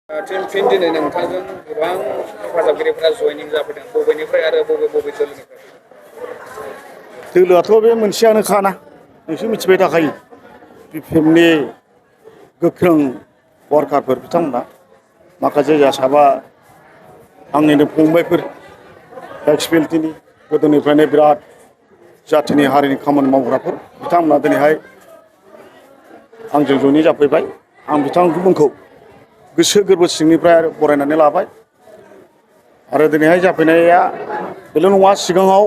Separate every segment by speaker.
Speaker 1: फिन दिनै नोंथांजों गोबां हेफाजाबगिरिफोरा जयनिं जाफैदों बबेनिफ्राय आरो बबे दोलोनिफ्राय
Speaker 2: दोलोआथ' बे मोनसेयानोखाना नोंसोर मिथिबाय थाखायो बिपिएफनि गोख्रों वार्कारफोर बिथांमोना माखासे साबा आंनिनो फंबायफोर एक्सपिएलटिनि गोदोनिफ्रायनो बिराद जाथिनि हारिनि खामानि मावग्राफोर बिथांमोना दिनैहाय आंजों जयनिं जाफैबाय आं बिथांमोनखौ गोसो गोरबो सिंनिफ्राय बरायनानै लाबाय आरो दिनैहाय जाफैनाया बेल' नङा सिगाङाव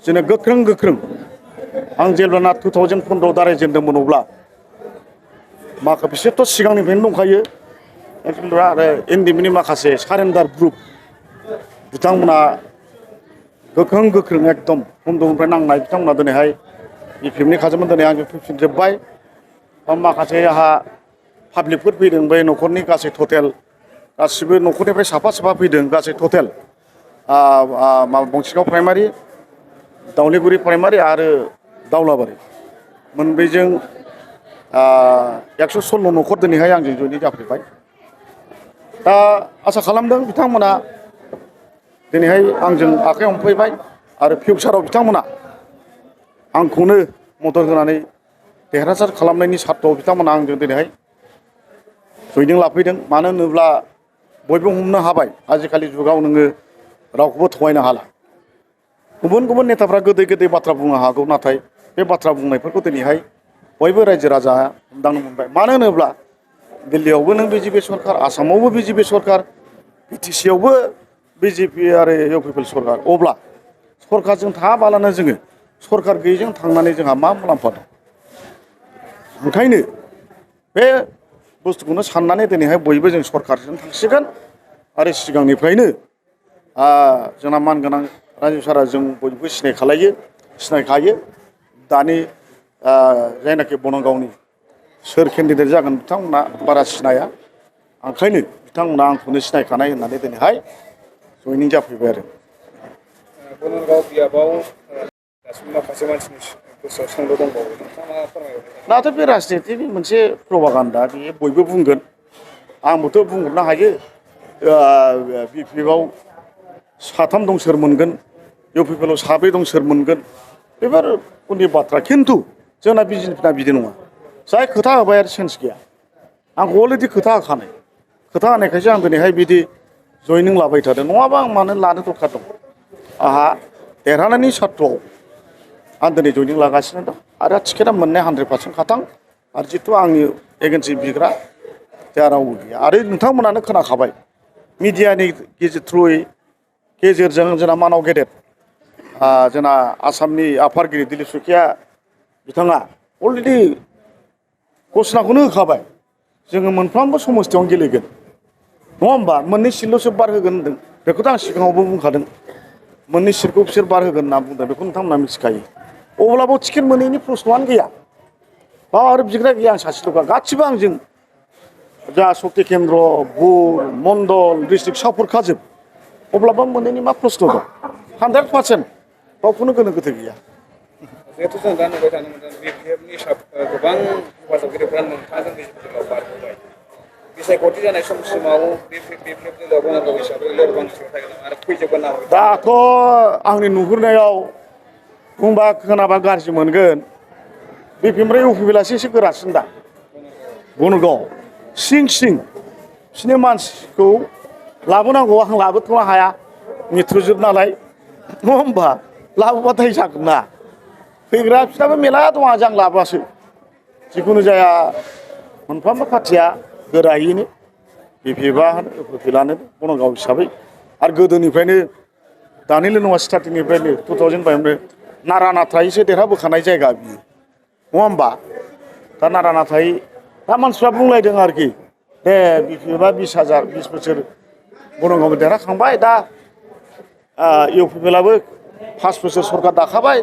Speaker 2: जोंनो गोख्रों आं जेब्लाना 2015 दारायजेनदोंमोन अब्ला बिसोरथ' सिगांनिफ्रायनो दंखायो आरो एनडिएफनि माखासे सारेन्डार ग्रुप बिथांमोना गोख्रों एकदम बन्द'निफ्राय नांनाय बिथांमोना दिनैहाय बिपिएफनि खाजोमोन दिनै आंजों फैफिनजोब्बाय माखासे आंहा पाब्लिकफोर फैदों बे न'खरनि गासै टटेल गासिबो न'खरनिफ्राय साफा फैदों गासै टटेल बंसिगाव प्राइमारि दावलिगुरि प्राइमारि आरो दावलाबारि मोनब्रैजों 116 न'खर दिनैहाय आंजों जयनिं जाफैबाय दा आसा खालामदों बिथांमोना दिनैहाय आंजों आखाइ हमफैबाय आरो फिउचाराव बिथांमोना आंखौनो मदद होनानै देरहासार खालामनायनि सार्थआव बिथांमोना आंजों दिनैहाय जयनिं लाफैदों मानो होनोब्ला बयबो हमनो हाबाय आजिखालि जुगाव नोङो रावखौबो थगायनो हाला गुबुन नेताफ्रा गोदै बाथ्रा बुंनो हागौ नाथाय बे बाथ्रा बुंनायफोरखौ दिनैहाय बयबो रायजो राजाया हमदांनो मोनबाय मानो होनोब्ला दिल्लीयावबो नों बिजेपि सरकार आसामावबो बिजेपि सरकार बिटिसियावबो बिजेपि आरो इउपिपिएल सरकार अब्ला सरकारजों थायाबालानो जोङो सरकार गैयैजों थांनानै जोंहा मा मुलाम्फा दं ओंखायनो बे बुस्थुखौनो साननानै दिनैहाय बयबो जों सरकारजों थांसिगोन आरो सिगांनिफ्रायनो जोंना मानगोनां रायजो सारा जों बयबो सिनायखायो दानि जायनाखि बनगावनि सोर केन्डिडेट जागोन बिथांमोना बारा सिनाया ओंखायनो बिथांमोना आंखौनो सिनायखानाय होननानै दिनैहाय जयनिं जाफैबाय आरो
Speaker 1: बनरगाव बियाबाव दासिम माखासे मानसिनि गोसोआव सोंलु दंबावो नोंथाङा फोरमायहरनो
Speaker 2: नाथाय बे राजनितिनि मोनसे प्रपागान्दा बेयो बयबो बुंगोन आंबोथ' बुंहरनो हायो बिपिएफआव 3 दं सोर मोनगोन इउपिपिएलआव 2 दं सोर मोनगोन बेफोर उननि बाथ्रा खिन्थु जोंना बिजेपिना बिदि नङा जाय खोथा होबाय आरो सेन्स गैया आंखौ अलरेडि खोथा होखानाय खोथा होनायखायसो आं दिनैहाय बिदि जयनिं लाबाय थादों नङाबा आं मानो लानो दरखार दं आंहा देरहानायनि सार्थआव आं दिनै जयनिं लागासिनो दं आरो टिकेटआ मोननाय 100% खाथां आरो जिथु आंनि एगेन्सि बिग्रा जोंहा रावबो गैया आरो नोंथांमोनानो खोनाखाबाय मिडियानि गेजेरजों जोंना मानाव गेदेर जोंना आसामनि आफादगिरि दिलीप सखिया बिथाङा अलरेडि घोषणाखौनो होखाबाय जोङो मोनफ्रोमबो समस्थियावनो गेलेगोन नङा होमबा मोननै सिटल'सो बार होगोन होनदों बेखौथ' आं सिगाङावबो बुंखादों मोननै सिटखौ बिसोर बार होगोन होनना बुंदों बेखौ नोंथांमोना मिथिखायो अब्लाबो टिकेट मोनैनि प्रश्नआनो गैया बाव आरो बिग्रा गैया आं सासेल'खा गासिबो आंजों जा शक्ति केन्द्र बुर मण्डल डिस्ट्रिक्ट सावफोरखाजोब अब्लाबो मोनैनि मा प्रश्न दं 100% बावखौनो गोनो गोथो गैया
Speaker 1: जिहेतु जों दा नुबाय थानो मोनदों बिपिएफनि गोबां हेफाजाबगिरिफ्रा नोंथांजों बिजेपिआव बारबोबाय बिसायख'थि जानाय समसिमाव बिपिएफ दोलोआ बनरगाव हिसाबै लोरबां सिङाव थागोन आरो फैजोबगोन नामा
Speaker 2: दाथ' आंनि नुहुरनायाव बुंबा खोनाबा गाज्रि मोनगोन बिपिएफनिफ्राय इउपिपिएलआसो एसे गोरासिन दा बनरगाव सिं बिसोरनि मानसिखौ लाबोनांगौ आं लाबोथ'नो हाया मिथ्रुजुब नालाय नङा होमबा लाबोबाथाय जागोन ना फैग्रा बिसोरनाबो मेला दं आं लाबोआसो जिखुनु जाया मोनफ्रोमबो पार्टिया गोरायैनो बिपिएफआ इउपिपिएलआनो बनरगाव हिसाबै आरो गोदोनिफ्रायनो दानिल' नङा स्टार्टिंनिफ्रायनो 2005 नारा नाथायैसो देरहाबोखानाय जायगा बियो नङा होमबा दा नारा नाथाय दा मानसिफ्रा बुंलायदों आरोखि दे बिपिएफआ 20 बोसोर बनरगाव देरहाखांबाय दा इउपिपिएलआबो 5 बोसोर सरकार दाखाबाय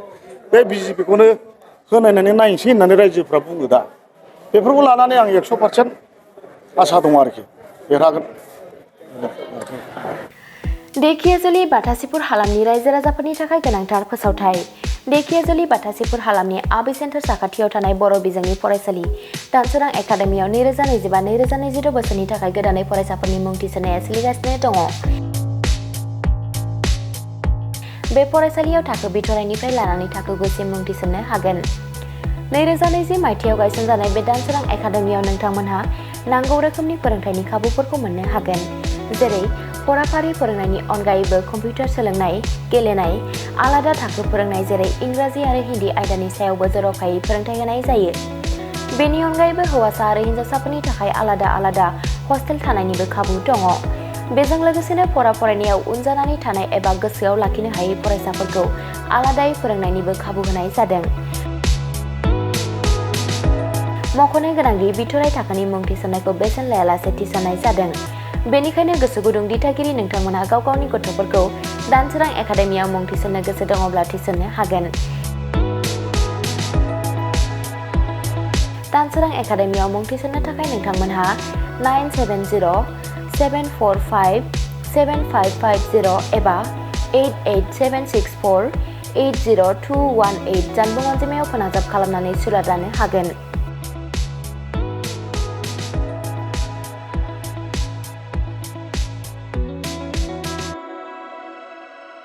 Speaker 2: बे बिजेपिखौनो होनायनानै नायनोसै होननानै रायजोफ्रा बुङो दा बेफोरखौ लानानै आं 100% आसा दं आरोखि देरहागोन
Speaker 3: देखियाजुलि बाथासिपुर हालामनि रायजो राजाफोरनि थाखाय गोनांथार फोसावथाय देखियाजुलि बाथासिपुर हालामनि आबि सेन्टार साखाथियाव थानाय बर' बिजोंनि फरायसालि दानसोरां एकाडेमियाव 2025-2026 बोसोरनि थाखाय गोदानै फरायसाफोरनि मुं थिसननाया सोलिगासिनो दङ। बे फरायसालियाव थाखो बिथराइनिफ्राय लानानै थाखो 9सिम मुं थिसननो हागोन। 2020 मायथाइयाव गायसनजानाय बे दानसोरां एकाडेमियाव नोंथांमोनहा नांगौ रोखोमनि फोरोंथायनि खाबुफोरखौ मोननो हागोन। जेरै फराफारि फोरोंनायनि अनगायैबो कम्पिउटार सोलोंनाय, गेलेनाय, आलादा थाखो फोरोंनाय जेरै इंराजि आरो हिन्दी आयदानि सायावबो जर'खायै फोरोंथाय होनाय जायो। बेनि अनगायैबो हौवासा आरो हिन्जावसाफोरनि थाखाय आलादा हस्टेल थानायनिबो खाबु दङ। बेजों लोगोसेनो फरायनायाव उन जानानै थानाय एबा गोसोआव लाखिनो हायै फरायसाफोरखौ आलादायै फोरोंनायनिबो खाबु होनाय जादों। मख'नो गोनांदि बिथराइ थाखोनि मुं थिसननायखौ बेसेन लायालासे थिसननाय जादों। बेनिखायनो गोसो गुदुं दिथागिरि नोंथांमोनहा गाव गावनि गथ'फोरखौ दानसोरां एकाडेमियाव मुं थिसननो गोसो दङब्ला थिसननो हागोन। दानसोरां एकाडेमियाव मुं थिसननो थाखाय नोंथांमोनहा 9704457550 एबा 88764802118 जानबुं अनजिमायाव फोनांजाब खालामनानै सुलाद लानो हागोन।